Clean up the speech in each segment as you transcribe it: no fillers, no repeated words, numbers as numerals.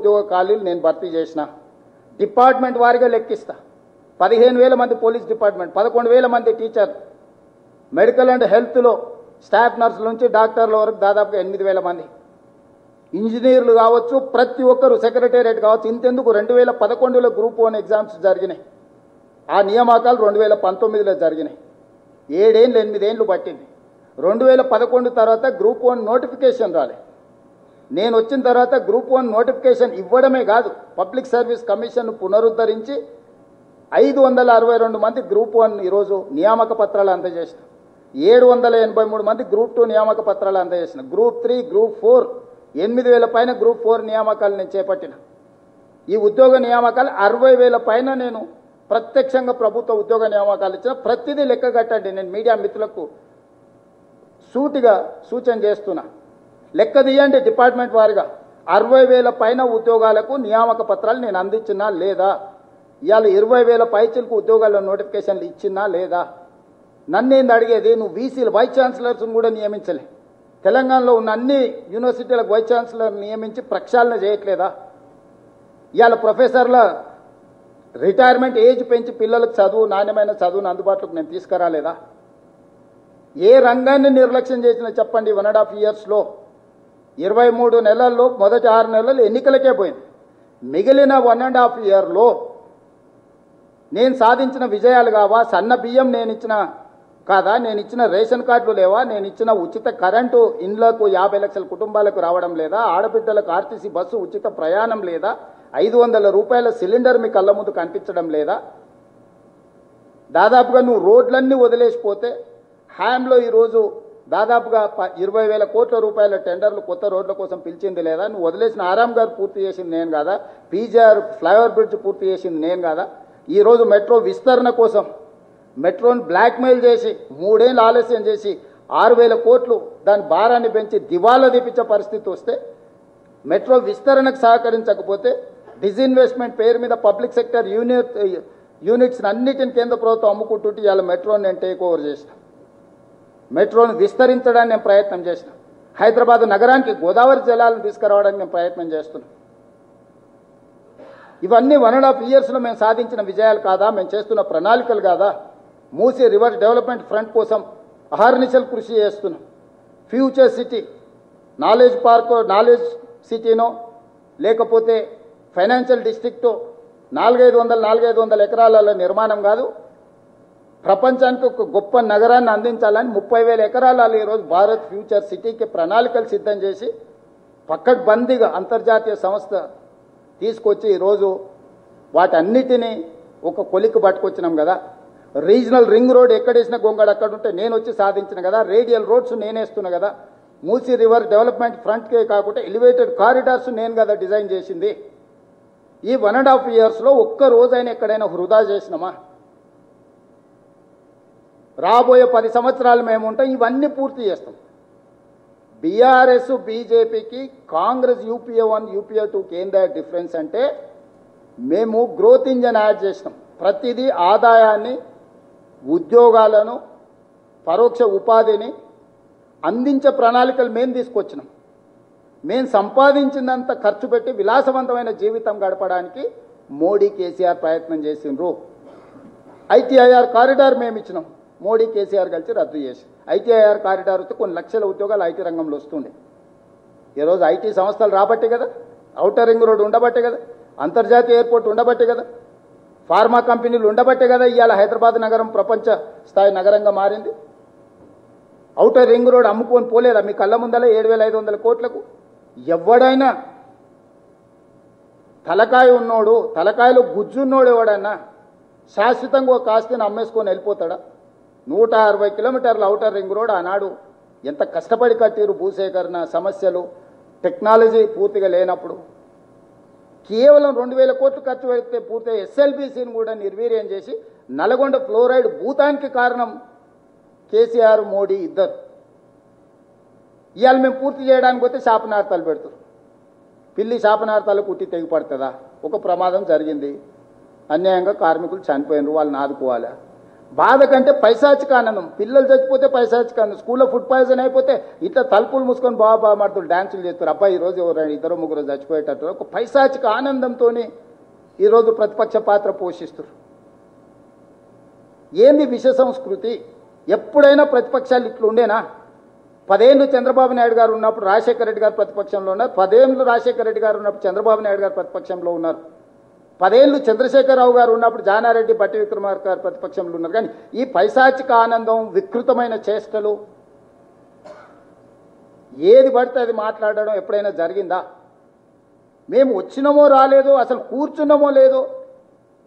ఉద్యోగ ఖాళీలు నేను భర్తీ చేసిన డిపార్ట్మెంట్ వారిగా లెక్కిస్తా 15,000 మంది పోలీస్ డిపార్ట్మెంట్ 11,000 మంది టీచర్ మెడికల్ అండ్ హెల్త్లో స్టాఫ్ నర్సుల నుంచి డాక్టర్ల వరకు దాదాపుగా 8,000 మంది ఇంజనీర్లు కావచ్చు ప్రతి ఒక్కరు సెక్రటేరియట్ కావచ్చు ఇంతెందుకు 2011లో గ్రూప్ 1 ఎగ్జామ్స్ జరిగినాయి ఆ నియామకాలు 2019లో జరిగినాయి 7 ఏళ్ళు 8 ఏళ్ళు పట్టింది 2011 తర్వాత గ్రూప్ 1 నోటిఫికేషన్ రాలే నేను వచ్చిన తర్వాత గ్రూప్ 1 నోటిఫికేషన్ ఇవ్వడమే కాదు పబ్లిక్ సర్వీస్ కమిషన్ పునరుద్ధరించి 562 మంది గ్రూప్ 1 ఈరోజు నియామక పత్రాలు అందజేసిన 783 మంది గ్రూప్ 2 నియామక పత్రాలు అందజేసిన గ్రూప్ 3 గ్రూప్ 4 8,000 పైన గ్రూప్ 4 నియామకాలు నేను చేపట్టిన ఈ ఉద్యోగ నియామకాలు 60,000 పైన నేను ప్రత్యక్షంగా ప్రభుత్వ ఉద్యోగ నియామకాలు ఇచ్చిన ప్రతిదీ లెక్క కట్టండి నేను మీడియా మిత్రులకు సూటిగా సూచన చేస్తున్నా లెక్క తీయండి డిపార్ట్మెంట్ వారిగా 60,000 పైన ఉద్యోగాలకు నియామక పత్రాలు నేను అందించినా లేదా ఇవాళ 20,000 పైచలకు ఉద్యోగాల నోటిఫికేషన్లు ఇచ్చినా లేదా నన్నేంది అడిగేది నువ్వు వీసీలు వైస్ ఛాన్సలర్స్ని కూడా నియమించలే తెలంగాణలో ఉన్న అన్ని యూనివర్సిటీలకు వైస్ ఛాన్సలర్ నియమించి ప్రక్షాళన చేయట్లేదా ఇవాళ ప్రొఫెసర్ల రిటైర్మెంట్ ఏజ్ పెంచి పిల్లలకు చదువు నాణ్యమైన చదువును అందుబాటులోకి నేను తీసుకురాలేదా ఏ రంగాన్ని నిర్లక్ష్యం చేసినా చెప్పండి 1.5 ఇయర్స్లో 23 నెలల్లో మొదటి 6 నెలలు ఎన్నికలకే పోయింది మిగిలిన 1.5 ఇయర్లో నేను సాధించిన విజయాలు కావా సన్న బియ్యం నేను ఇచ్చిన కాదా నేను ఇచ్చిన రేషన్ కార్డులు లేవా నేను ఇచ్చిన ఉచిత కరెంటు ఇండ్లకు 50 లక్షల కుటుంబాలకు రావడం లేదా ఆడబిడ్డలకు ఆర్టీసీ బస్సు ఉచిత ప్రయాణం లేదా 500 రూపాయల సిలిండర్ మీ కళ్ళ ముందు కనిపించడం లేదా దాదాపుగా నువ్వు రోడ్లన్నీ వదిలేసిపోతే హ్యామ్లో ఈరోజు దాదాపుగా 20,000 కోట్ల రూపాయల టెండర్లు కొత్త రోడ్ల కోసం పిలిచింది లేదా నువ్వు వదిలేసిన ఆరామ్ గారు పూర్తి చేసింది నేను కాదా పీజీఆర్ ఫ్లైఓవర్ బ్రిడ్జ్ పూర్తి చేసింది నేను కాదా ఈరోజు మెట్రో విస్తరణ కోసం మెట్రోని బ్లాక్మెయిల్ చేసి 3 ఏళ్ళు ఆలస్యం చేసి 6,000 కోట్లు దాని భారాన్ని పెంచి దివాలా తీపించే పరిస్థితి వస్తే మెట్రో విస్తరణకు సహకరించకపోతే డిస్ఇన్వెస్ట్మెంట్ పేరు మీద పబ్లిక్ సెక్టర్ యూనిట్స్ అన్నిటిని కేంద్ర ప్రభుత్వం అమ్ముకుంటుంటే ఇవాళ మెట్రోని నేను టేక్ ఓవర్ చేసిన మెట్రోను విస్తరించడానికి నేను ప్రయత్నం చేసిన హైదరాబాద్ నగరానికి గోదావరి జలాలను తీసుకురావడానికి నేను ప్రయత్నం చేస్తున్నాను ఇవన్నీ 1.5 ఇయర్స్లో మేము సాధించిన విజయాలు కాదా మేము చేస్తున్న ప్రణాళికలు కాదా మూసీ రివర్ డెవలప్మెంట్ ఫ్రంట్ కోసం అహర్నిశలు కృషి చేస్తున్నాం future city knowledge park knowledge సిటీనో లేకపోతే ఫైనాన్షియల్ డిస్ట్రిక్టు 400-500 ఎకరాల నిర్మాణం కాదు ప్రపంచానికి ఒక గొప్ప నగరాన్ని అందించాలని 30,000 ఎకరాలలో ఈరోజు భారత్ ఫ్యూచర్ సిటీకి ప్రణాళికలు సిద్ధం చేసి పక్కడ్బందీగా అంతర్జాతీయ సంస్థ తీసుకొచ్చి ఈరోజు వాటన్నిటినీ ఒక కొలిక్కి పట్టుకొచ్చినాం కదా రీజనల్ రింగ్ రోడ్ ఎక్కడేసిన గొంగడు అక్కడ ఉంటే నేను వచ్చి సాధించిన కదా రేడియల్ రోడ్స్ నేనేస్తున్నా కదా మూసీ రివర్ డెవలప్మెంట్ ఫ్రంట్కే కాకుండా ఎలివేటెడ్ కారిడార్స్ నేను కదా డిజైన్ చేసింది ఈ 1.5 ఇయర్స్లో ఒక్క రోజైనా ఎక్కడైనా వృధా చేసినామా రాబోయే 10 సంవత్సరాలు మేము ఉంటాం ఇవన్నీ పూర్తి చేస్తాం బీఆర్ఎస్ బీజేపీకి కాంగ్రెస్ యూపీఏ 1 యూపీఏ 2కి ఏందా డిఫరెన్స్ అంటే మేము గ్రోత్ ఇంజన్ యాడ్ చేసినాం ప్రతిదీ ఆదాయాన్ని ఉద్యోగాలను పరోక్ష ఉపాధిని అందించే ప్రణాళికలు మేము తీసుకొచ్చినాం మేము సంపాదించినంత ఖర్చు పెట్టి విలాసవంతమైన జీవితం గడపడానికి మోడీ కేసీఆర్ ప్రయత్నం చేసిండ్రు ఐటీఐఆర్ కారిడార్ మేము ఇచ్చినాం మోడీ కేసీఆర్ కలిసి రద్దు చేసి ఐటీఐఆర్ కారిడార్ వస్తే కొన్ని లక్షల ఉద్యోగాలు ఐటీ రంగంలో వస్తుండే ఈరోజు ఐటీ సంస్థలు రాబట్టే కదా ఔటర్ రింగ్ రోడ్ ఉండబట్టే కదా అంతర్జాతీయ ఎయిర్పోర్ట్ ఉండబట్టే కదా ఫార్మా కంపెనీలు ఉండబట్టే కదా ఇవాళ హైదరాబాద్ నగరం ప్రపంచ స్థాయి నగరంగా మారింది ఔటర్ రింగ్ రోడ్ అమ్ముకొని పోలేదా మీ కళ్ళ ముందల 7,500 కోట్లకు ఎవడైనా తలకాయ ఉన్నోడు తలకాయలో గుజ్జున్నోడు ఎవడన్నా శాశ్వతంగా ఒక ఆస్తిని అమ్మేసుకొని వెళ్ళిపోతాడా 160 కిలోమీటర్ల ఔటర్ రింగ్ రోడ్ ఆనాడు ఎంత కష్టపడి కట్టిరు భూసేకరణ సమస్యలు టెక్నాలజీ పూర్తిగా లేనప్పుడు కేవలం 2,000 కోట్లు ఖర్చు పెడితే పూర్తి ఎస్ఎల్బీసీని కూడా నిర్వీర్యం చేసి నల్గొండ ఫ్లోరైడ్ భూతానికి కారణం కేసీఆర్ మోడీ ఇద్దరు ఇవాళ మేము పూర్తి చేయడానికి పోతే శాపనార్థాలు పెడుతారు పిల్లి శాపనార్థాలు కుట్టి తెగిపడుతుందా ఒక ప్రమాదం జరిగింది అన్యాయంగా కార్మికులు చనిపోయినారు వాళ్ళని ఆదుకోవాలా బాధ కంటే పైశాచిక ఆనందం. పిల్లలు చచ్చిపోతే పైశాచిక ఆనందం, స్కూల్లో ఫుడ్ పాయిజన్ అయిపోతే ఇట్లా తలుపులు మూసుకొని బాబా మాటలు డ్యాన్సులు చేస్తారు. అబ్బాయి ఈరోజు ఇద్దరు ముగ్గురు చచ్చిపోయేటట్టు ఒక పైశాచిక ఆనందంతో ఈరోజు ప్రతిపక్ష పాత్ర పోషిస్తారు. ఏంది విష సంస్కృతి? ఎప్పుడైనా ప్రతిపక్షాలు ఇట్లా ఉండేనా? 10 ఏళ్ళు చంద్రబాబు నాయుడు గారు ఉన్నప్పుడు రాజశేఖర రెడ్డి గారు ప్రతిపక్షంలో ఉన్నారు. 10 ఏళ్ళు రాజశేఖర రెడ్డి గారు ఉన్నప్పుడు చంద్రబాబు నాయుడు గారు ప్రతిపక్షంలో ఉన్నారు. 10 ఏళ్ళు చంద్రశేఖరరావు గారు ఉన్నప్పుడు జానారెడ్డి, బట్టి విక్రమార్క గారు ప్రతిపక్షంలో ఉన్నారు. కానీ ఈ పైశాచిక ఆనందం, వికృతమైన చేష్టలు, ఏది పడితే అది మాట్లాడడం ఎప్పుడైనా జరిగిందా? మేము వచ్చినామో రాలేదో, అసలు కూర్చున్నామో లేదో,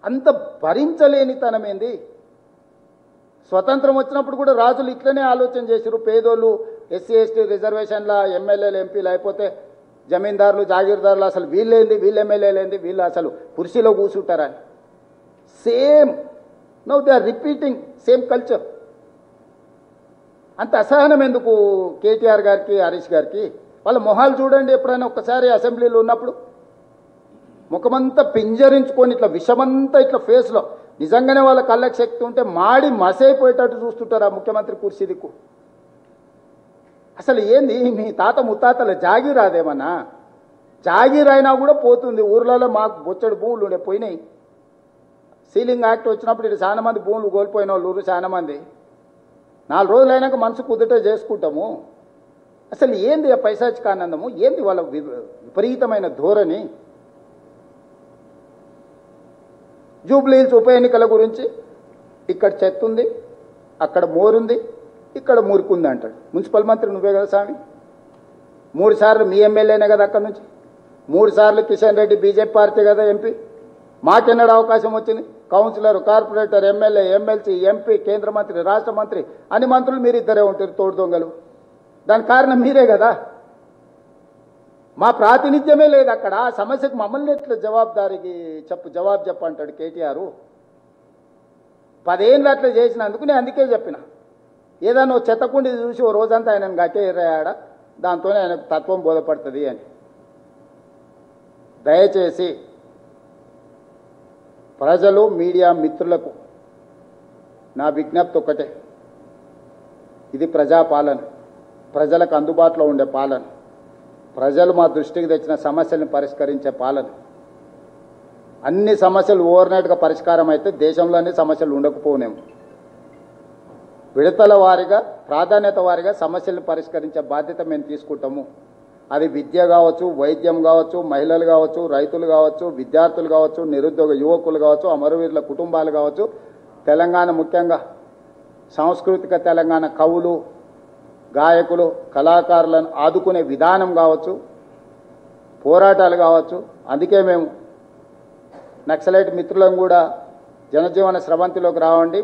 అంత భరించలేనితనమేంది? స్వతంత్రం వచ్చినప్పుడు కూడా రాజులు ఇట్లనే ఆలోచన చేశారు. పేదోళ్ళు, ఎస్సీ ఎస్టీ రిజర్వేషన్ల ఎమ్మెల్యేలు ఎంపీలు అయిపోతే జమీందారులు, జాగీర్దారులు అసలు వీళ్ళేంది, వీళ్ళు ఎమ్మెల్యేలేంది, వీళ్ళు అసలు కుర్చీలో కూర్చుంటారని. Same now they are repeating same culture. అంత అసహనం ఎందుకు కేటీఆర్ గారికి, హరీష్ గారికి? వాళ్ళ మొహాలు చూడండి. ఎప్పుడైనా ఒక్కసారి అసెంబ్లీలో ఉన్నప్పుడు ముఖమంతా పింజరించుకొని ఇట్లా విషమంతా ఇట్లా ఫేస్లో, నిజంగానే వాళ్ళ కళ్ళకి శక్తి ఉంటే మాడి మసైపోయేటట్టు చూస్తుంటారు ఆ ముఖ్యమంత్రి కుర్చీ దిక్కు. అసలు ఏంది మీ తాత ముత్తాతల జాగీర్ రాదేమన్నా? జాగీర్ అయినా కూడా పోతుంది. ఊర్లలో మాకు బొచ్చడు భూములు ఉండే పోయినాయి. సీలింగ్ యాక్ట్ వచ్చినప్పుడు ఇది చాలా మంది భూములు కోల్పోయిన వాళ్ళు ఊరు చాలా మంది. 4 రోజులు అయినాక మనసు కుదుట చేసుకుంటాము. అసలు ఏంది ఆ పైశాచిక ఆనందము? ఏంది వాళ్ళ విపరీతమైన ధోరణి? జూబ్లీహిల్స్ ఉప ఎన్నికల గురించి ఇక్కడ చెత్త ఉంది, అక్కడ మోరుంది, ఇక్కడ మురుకుంది అంటాడు. మున్సిపల్ మంత్రి నువ్వే కదా స్వామి. 3 సార్లు మీ ఎమ్మెల్యేనే కదా అక్కడి నుంచి. 3 సార్లు కిషన్ రెడ్డి బీజేపీ పార్టీ కదా ఎంపీ. మాకెన్నడ అవకాశం వచ్చింది? Councillor, corporator, MLA, MLC, MP, కేంద్ర మంత్రి, రాష్ట్ర మంత్రి, అన్ని మంత్రులు మీరు ఇద్దరే ఉంటారు, తోడు దొంగలు. దానికి కారణం మీరే కదా. మా ప్రాతినిధ్యమే లేదు అక్కడ. ఆ సమస్యకు మమ్మల్ని ఎట్లా జవాబు చెప్పంటాడు కేటీఆర్. 10 ఏళ్ళు అట్లా చేసినందుకు నేను అందుకే చెప్పిన, ఏదన్నా చెత్తకుండి చూసి ఓ రోజంతా ఆయనను గట్టేరాడ, దాంతోనే ఆయనకు తత్వం బోధపడుతుంది అని. దయచేసి ప్రజలు, మీడియా మిత్రులకు నా విజ్ఞప్తి ఒక్కటే, ఇది ప్రజాపాలన, ప్రజలకు అందుబాటులో ఉండే పాలన, ప్రజలు మా దృష్టికి తెచ్చిన సమస్యలను పరిష్కరించే పాలన. అన్ని సమస్యలు ఓవర్నైట్గా పరిష్కారం అయితే దేశంలో అన్ని సమస్యలు ఉండకపోనేము. విడతల వారీగా, ప్రాధాన్యత వారీగా సమస్యలను పరిష్కరించే బాధ్యత మేము తీసుకుంటాము. అది విద్య కావచ్చు, వైద్యం కావచ్చు, మహిళలు కావచ్చు, రైతులు కావచ్చు, విద్యార్థులు కావచ్చు, నిరుద్యోగ యువకులు కావచ్చు, అమరవీరుల కుటుంబాలు కావచ్చు, తెలంగాణ ముఖ్యంగా సాంస్కృతిక తెలంగాణ కవులు, గాయకులు, కళాకారులను ఆదుకునే విధానం కావచ్చు, పోరాటాలు కావచ్చు. అందుకే మేము నక్సలైట్ మిత్రులను కూడా జనజీవన స్రవంతిలోకి రావండి,